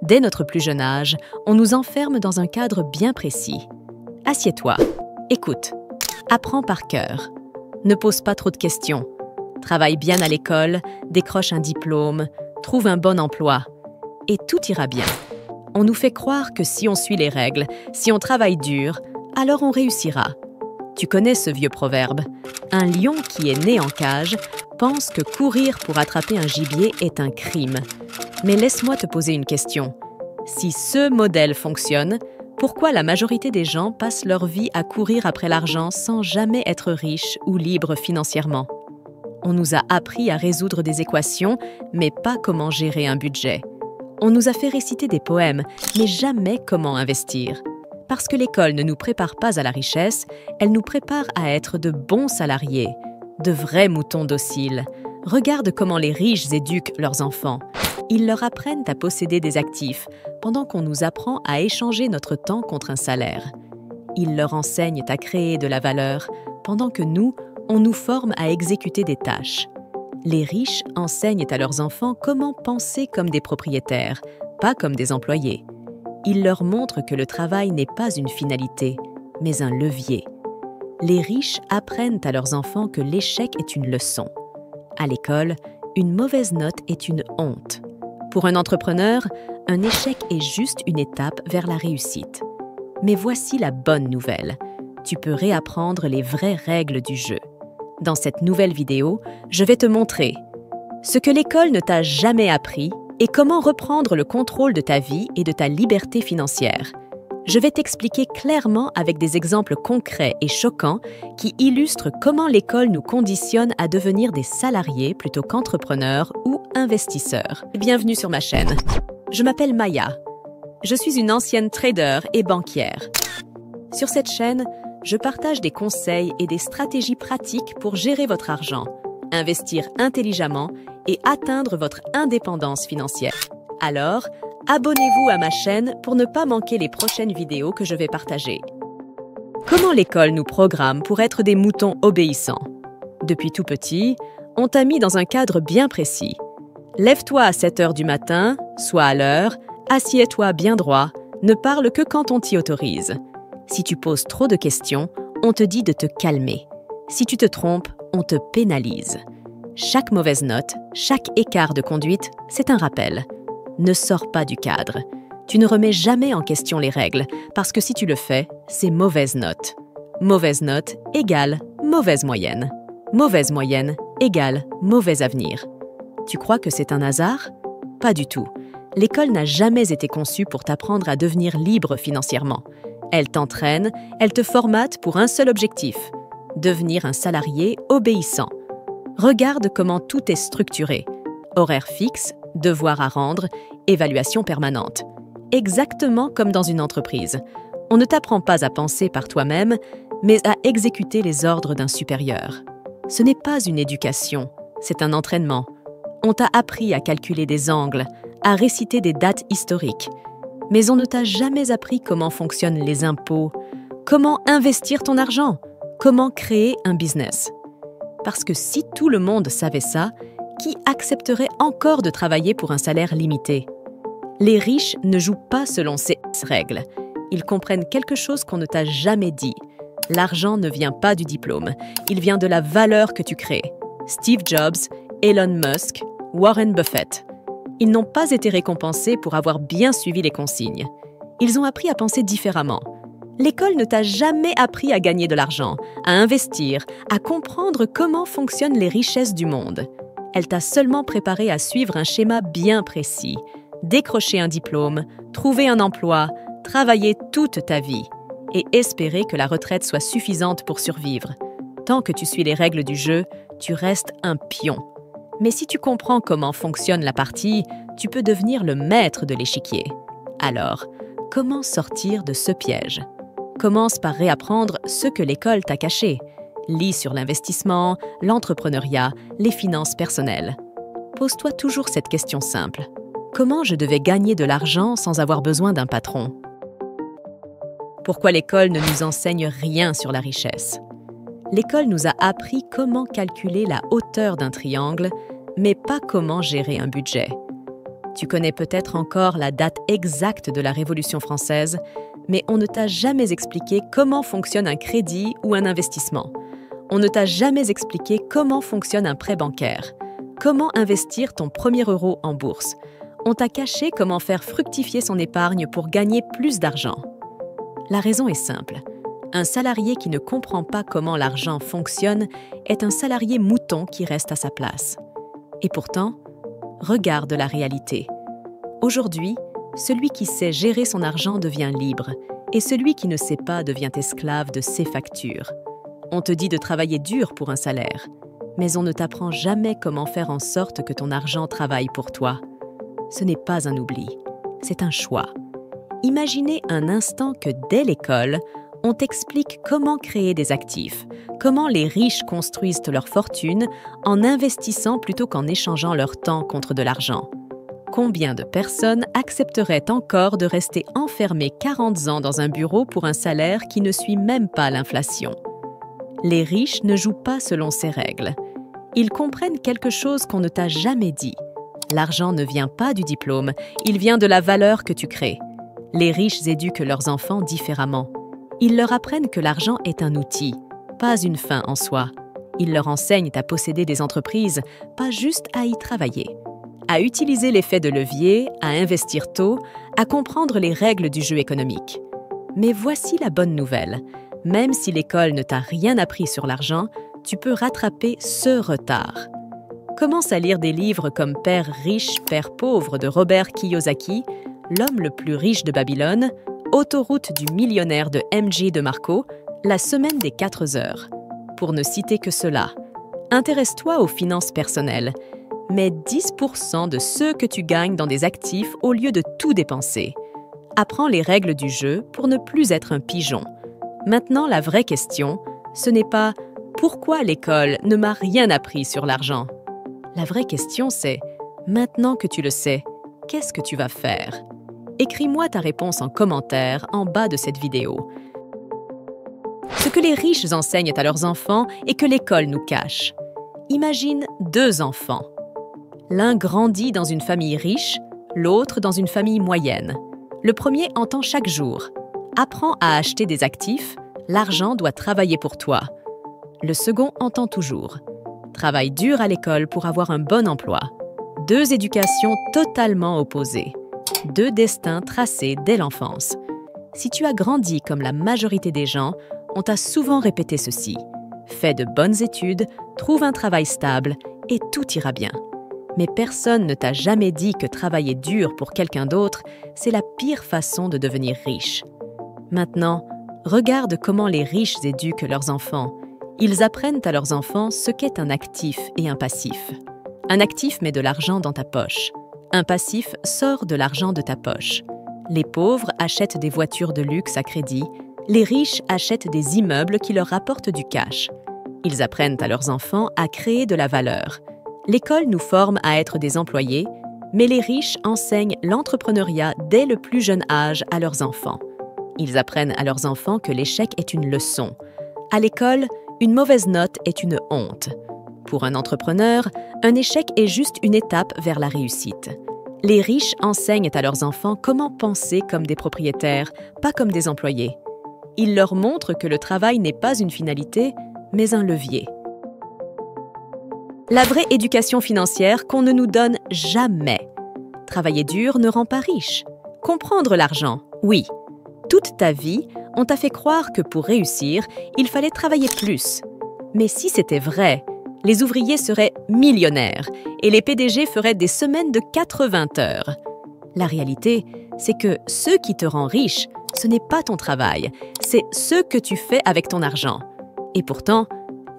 Dès notre plus jeune âge, on nous enferme dans un cadre bien précis. Assieds-toi, écoute, apprends par cœur. Ne pose pas trop de questions. Travaille bien à l'école, décroche un diplôme, trouve un bon emploi. Et tout ira bien. On nous fait croire que si on suit les règles, si on travaille dur, alors on réussira. Tu connais ce vieux proverbe. Un lion qui est né en cage pense que courir pour attraper un gibier est un crime. Mais laisse-moi te poser une question. Si ce modèle fonctionne, pourquoi la majorité des gens passent leur vie à courir après l'argent sans jamais être riches ou libres financièrement? On nous a appris à résoudre des équations, mais pas comment gérer un budget. On nous a fait réciter des poèmes, mais jamais comment investir. Parce que l'école ne nous prépare pas à la richesse, elle nous prépare à être de bons salariés, de vrais moutons dociles. Regarde comment les riches éduquent leurs enfants. Ils leur apprennent à posséder des actifs, pendant qu'on nous apprend à échanger notre temps contre un salaire. Ils leur enseignent à créer de la valeur, pendant que nous, on nous forme à exécuter des tâches. Les riches enseignent à leurs enfants comment penser comme des propriétaires, pas comme des employés. Ils leur montrent que le travail n'est pas une finalité, mais un levier. Les riches apprennent à leurs enfants que l'échec est une leçon. À l'école, une mauvaise note est une honte. Pour un entrepreneur, un échec est juste une étape vers la réussite. Mais voici la bonne nouvelle. Tu peux réapprendre les vraies règles du jeu. Dans cette nouvelle vidéo, je vais te montrer ce que l'école ne t'a jamais appris et comment reprendre le contrôle de ta vie et de ta liberté financière. Je vais t'expliquer clairement avec des exemples concrets et choquants qui illustrent comment l'école nous conditionne à devenir des salariés plutôt qu'entrepreneurs ou investisseurs. Bienvenue sur ma chaîne. Je m'appelle Maya. Je suis une ancienne trader et banquière. Sur cette chaîne, je partage des conseils et des stratégies pratiques pour gérer votre argent, investir intelligemment et atteindre votre indépendance financière. Alors, abonnez-vous à ma chaîne pour ne pas manquer les prochaines vidéos que je vais partager. Comment l'école nous programme pour être des moutons obéissants? Depuis tout petit, on t'a mis dans un cadre bien précis. Lève-toi à 7 heures du matin, sois à l'heure, assieds-toi bien droit, ne parle que quand on t'y autorise. Si tu poses trop de questions, on te dit de te calmer. Si tu te trompes, on te pénalise. Chaque mauvaise note, chaque écart de conduite, c'est un rappel. Ne sors pas du cadre. Tu ne remets jamais en question les règles, parce que si tu le fais, c'est mauvaise note. Mauvaise note égale mauvaise moyenne. Mauvaise moyenne égale mauvais avenir. Tu crois que c'est un hasard? Pas du tout. L'école n'a jamais été conçue pour t'apprendre à devenir libre financièrement. Elle t'entraîne, elle te formate pour un seul objectif, devenir un salarié obéissant. Regarde comment tout est structuré. Horaire fixe, devoir à rendre, évaluation permanente. Exactement comme dans une entreprise. On ne t'apprend pas à penser par toi-même, mais à exécuter les ordres d'un supérieur. Ce n'est pas une éducation, c'est un entraînement. On t'a appris à calculer des angles, à réciter des dates historiques. Mais on ne t'a jamais appris comment fonctionnent les impôts, comment investir ton argent, comment créer un business. Parce que si tout le monde savait ça, qui accepterait encore de travailler pour un salaire limité? Les riches ne jouent pas selon ces règles. Ils comprennent quelque chose qu'on ne t'a jamais dit. L'argent ne vient pas du diplôme, il vient de la valeur que tu crées. Steve Jobs, Elon Musk, Warren Buffett. Ils n'ont pas été récompensés pour avoir bien suivi les consignes. Ils ont appris à penser différemment. L'école ne t'a jamais appris à gagner de l'argent, à investir, à comprendre comment fonctionnent les richesses du monde. Elle t'a seulement préparé à suivre un schéma bien précis. Décrocher un diplôme, trouver un emploi, travailler toute ta vie et espérer que la retraite soit suffisante pour survivre. Tant que tu suis les règles du jeu, tu restes un pion. Mais si tu comprends comment fonctionne la partie, tu peux devenir le maître de l'échiquier. Alors, comment sortir de ce piège? Commence par réapprendre ce que l'école t'a caché. Lis sur l'investissement, l'entrepreneuriat, les finances personnelles. Pose-toi toujours cette question simple. Comment je devais gagner de l'argent sans avoir besoin d'un patron? Pourquoi l'école ne nous enseigne rien sur la richesse? L'école nous a appris comment calculer la hauteur d'un triangle, mais pas comment gérer un budget. Tu connais peut-être encore la date exacte de la Révolution française, mais on ne t'a jamais expliqué comment fonctionne un crédit ou un investissement. On ne t'a jamais expliqué comment fonctionne un prêt bancaire, comment investir ton premier euro en bourse. On t'a caché comment faire fructifier son épargne pour gagner plus d'argent. La raison est simple. Un salarié qui ne comprend pas comment l'argent fonctionne est un salarié mouton qui reste à sa place. Et pourtant, regarde la réalité. Aujourd'hui, celui qui sait gérer son argent devient libre et celui qui ne sait pas devient esclave de ses factures. On te dit de travailler dur pour un salaire, mais on ne t'apprend jamais comment faire en sorte que ton argent travaille pour toi. Ce n'est pas un oubli, c'est un choix. Imaginez un instant que dès l'école, on t'explique comment créer des actifs, comment les riches construisent leur fortune en investissant plutôt qu'en échangeant leur temps contre de l'argent. Combien de personnes accepteraient encore de rester enfermées 40 ans dans un bureau pour un salaire qui ne suit même pas l'inflation? Les riches ne jouent pas selon ces règles. Ils comprennent quelque chose qu'on ne t'a jamais dit. L'argent ne vient pas du diplôme, il vient de la valeur que tu crées. Les riches éduquent leurs enfants différemment. Ils leur apprennent que l'argent est un outil, pas une fin en soi. Ils leur enseignent à posséder des entreprises, pas juste à y travailler. À utiliser l'effet de levier, à investir tôt, à comprendre les règles du jeu économique. Mais voici la bonne nouvelle. Même si l'école ne t'a rien appris sur l'argent, tu peux rattraper ce retard. Commence à lire des livres comme Père riche, Père pauvre de Robert Kiyosaki, L'homme le plus riche de Babylone, Autoroute du millionnaire de M.J. DeMarco, La semaine des 4 heures. Pour ne citer que cela, intéresse-toi aux finances personnelles. Mets 10% de ce que tu gagnes dans des actifs au lieu de tout dépenser. Apprends les règles du jeu pour ne plus être un pigeon. Maintenant, la vraie question, ce n'est pas « pourquoi l'école ne m'a rien appris sur l'argent ?» La vraie question, c'est « maintenant que tu le sais, qu'est-ce que tu vas faire ?» Écris-moi ta réponse en commentaire en bas de cette vidéo. Ce que les riches enseignent à leurs enfants et que l'école nous cache. Imagine 2 enfants. L'un grandit dans une famille riche, l'autre dans une famille moyenne. Le premier entend chaque jour « Apprends à acheter des actifs, l'argent doit travailler pour toi ». Le second entend toujours « Travaille dur à l'école pour avoir un bon emploi ». 2 éducations totalement opposées. 2 destins tracés dès l'enfance. Si tu as grandi comme la majorité des gens, on t'a souvent répété ceci. Fais de bonnes études, trouve un travail stable et tout ira bien. Mais personne ne t'a jamais dit que travailler dur pour quelqu'un d'autre, c'est la pire façon de devenir riche. Maintenant, regarde comment les riches éduquent leurs enfants. Ils apprennent à leurs enfants ce qu'est un actif et un passif. Un actif met de l'argent dans ta poche. Un passif sort de l'argent de ta poche. Les pauvres achètent des voitures de luxe à crédit. Les riches achètent des immeubles qui leur rapportent du cash. Ils apprennent à leurs enfants à créer de la valeur. L'école nous forme à être des employés, mais les riches enseignent l'entrepreneuriat dès le plus jeune âge à leurs enfants. Ils apprennent à leurs enfants que l'échec est une leçon. À l'école, une mauvaise note est une honte. Pour un entrepreneur, un échec est juste une étape vers la réussite. Les riches enseignent à leurs enfants comment penser comme des propriétaires, pas comme des employés. Ils leur montrent que le travail n'est pas une finalité, mais un levier. La vraie éducation financière qu'on ne nous donne jamais. Travailler dur ne rend pas riche. Comprendre l'argent, oui. Toute ta vie, on t'a fait croire que pour réussir, il fallait travailler plus. Mais si c'était vrai, les ouvriers seraient millionnaires et les PDG feraient des semaines de 80 heures. La réalité, c'est que ce qui te rend riche, ce n'est pas ton travail, c'est ce que tu fais avec ton argent. Et pourtant,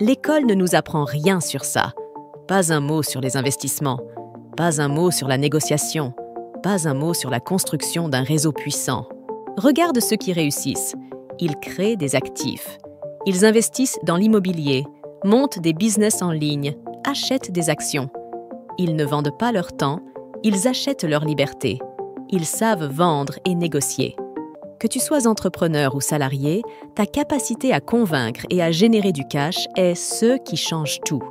l'école ne nous apprend rien sur ça. Pas un mot sur les investissements, pas un mot sur la négociation, pas un mot sur la construction d'un réseau puissant. Regarde ceux qui réussissent. Ils créent des actifs. Ils investissent dans l'immobilier, montent des business en ligne, achètent des actions. Ils ne vendent pas leur temps, ils achètent leur liberté. Ils savent vendre et négocier. Que tu sois entrepreneur ou salarié, ta capacité à convaincre et à générer du cash est ce qui change tout.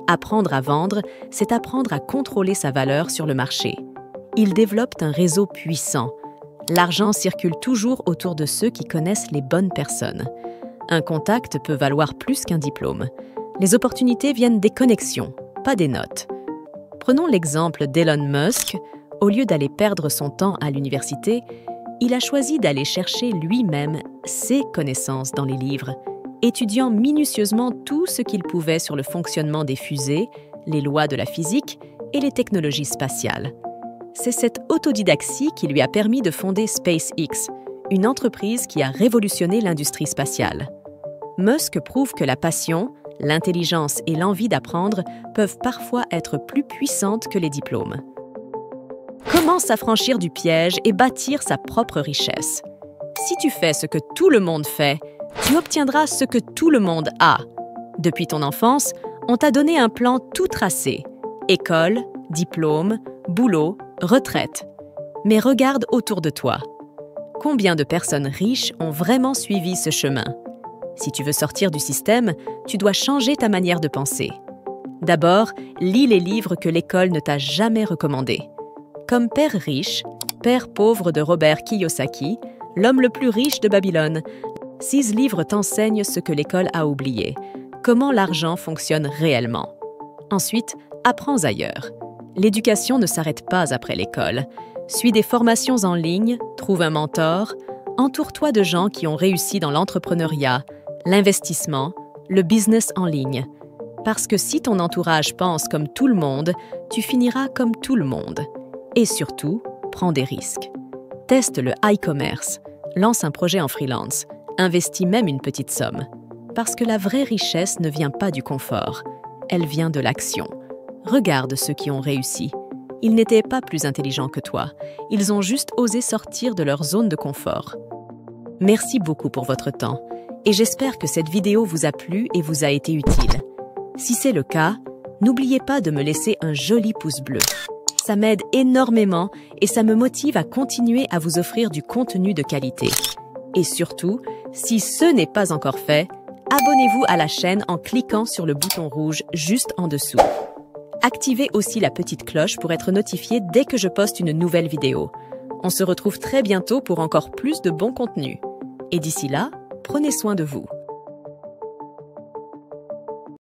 Apprendre à vendre, c'est apprendre à contrôler sa valeur sur le marché. Ils développent un réseau puissant. L'argent circule toujours autour de ceux qui connaissent les bonnes personnes. Un contact peut valoir plus qu'un diplôme. Les opportunités viennent des connexions, pas des notes. Prenons l'exemple d'Elon Musk. Au lieu d'aller perdre son temps à l'université, il a choisi d'aller chercher lui-même ses connaissances dans les livres, étudiant minutieusement tout ce qu'il pouvait sur le fonctionnement des fusées, les lois de la physique et les technologies spatiales. C'est cette autodidaxie qui lui a permis de fonder SpaceX, une entreprise qui a révolutionné l'industrie spatiale. Musk prouve que la passion, l'intelligence et l'envie d'apprendre peuvent parfois être plus puissantes que les diplômes. Comment s'affranchir du piège et bâtir sa propre richesse? Si tu fais ce que tout le monde fait, tu obtiendras ce que tout le monde a. Depuis ton enfance, on t'a donné un plan tout tracé. École, diplôme, boulot, retraite. Mais regarde autour de toi. Combien de personnes riches ont vraiment suivi ce chemin? Si tu veux sortir du système, tu dois changer ta manière de penser. D'abord, lis les livres que l'école ne t'a jamais recommandés. Comme Père riche, Père pauvre de Robert Kiyosaki, L'homme le plus riche de Babylone. 6 livres t'enseignent ce que l'école a oublié, comment l'argent fonctionne réellement. Ensuite, apprends ailleurs. L'éducation ne s'arrête pas après l'école. Suis des formations en ligne, trouve un mentor, entoure-toi de gens qui ont réussi dans l'entrepreneuriat, l'investissement, le business en ligne. Parce que si ton entourage pense comme tout le monde, tu finiras comme tout le monde. Et surtout, prends des risques. Teste le e-commerce, lance un projet en freelance, investis même une petite somme. Parce que la vraie richesse ne vient pas du confort, elle vient de l'action. Regarde ceux qui ont réussi. Ils n'étaient pas plus intelligents que toi, ils ont juste osé sortir de leur zone de confort. Merci beaucoup pour votre temps, et j'espère que cette vidéo vous a plu et vous a été utile. Si c'est le cas, n'oubliez pas de me laisser un joli pouce bleu. Ça m'aide énormément et ça me motive à continuer à vous offrir du contenu de qualité. Et surtout, si ce n'est pas encore fait, abonnez-vous à la chaîne en cliquant sur le bouton rouge juste en dessous. Activez aussi la petite cloche pour être notifié dès que je poste une nouvelle vidéo. On se retrouve très bientôt pour encore plus de bons contenus. Et d'ici là, prenez soin de vous.